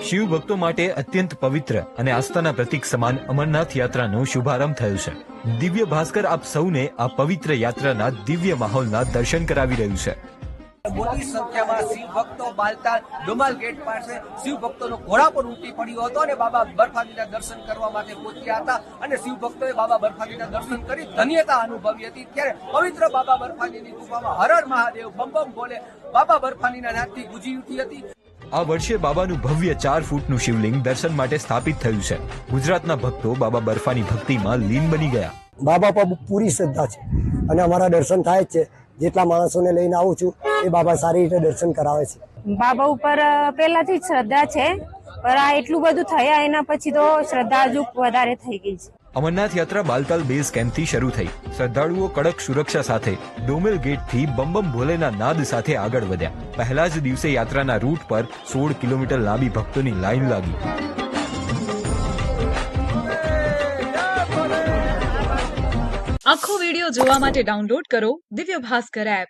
શિવ ભક્તો માટે અત્યંત પવિત્ર અને આસ્થાના પ્રતીક સમાન અમરનાથ યાત્રાનો શુભારંભ થયો છે. દિવ્ય ભાસ્કર આપ સૌને આ પવિત્ર યાત્રાના દિવ્ય માહોલના દર્શન કરાવી રહ્યું છે. મોટી સંખ્યામાં શિવ ભક્તો બાલતાલ ડોમાલ ગેટ પાસે શિવ ભક્તોનો ઘોડા પર ઉમટી પડ્યો હતો અને બાબા બર્ફાનીના દર્શન કરવા માટે પહોંચ્યા હતા અને શિવ ભક્તોએ બાબા બર્ફાનીના દર્શન કરી ધન્યતા અનુભવી હતી. ત્યારે પવિત્ર બાબા બર્ફાનીની ગુફામાં હર હર મહાદેવ બમ બમ બોલે બાબા બર્ફાનીના નાદથી ગુંજી ઉઠી હતી. આ વર્ષે બાબાનું ભવ્ય 4 ફૂટનું શિવલિંગ દર્શન માટે સ્થાપિત થયું છે. ગુજરાતના ભક્તો બાબા બર્ફાની ભક્તિમાં લીન બની ગયા. બાબા પર પૂરી શ્રદ્ધા છે અને અમારા દર્શન થાય જ છે. જેટલા માણસોને લઈને આવું છું એ બાબા સારી રીતે દર્શન કરાવે છે. બાબા ઉપર પહેલાથી જ શ્રદ્ધા છે, પણ આ એટલું બધું થયા એના પછી તો શ્રદ્ધા હજુ વધારે થઈ ગઈ છે. અમરનાથ યાત્રા બાલતાલ બેઝ કેમ્પથી શરૂ થઈ. શ્રદ્ધાળુઓ કડક સુરક્ષા સાથે ડોમેલ ગેટથી બમ બમ ભોલેના નાદ સાથે આગળ વધ્યા. પહેલા જ દિવસે યાત્રાના રૂટ પર 16 કિલોમીટર લાંબી ભક્તોની લાઈન લાગી. આખો વિડિયો જોવા માટે ડાઉનલોડ કરો દિવ્ય ભાસ્કર એપ.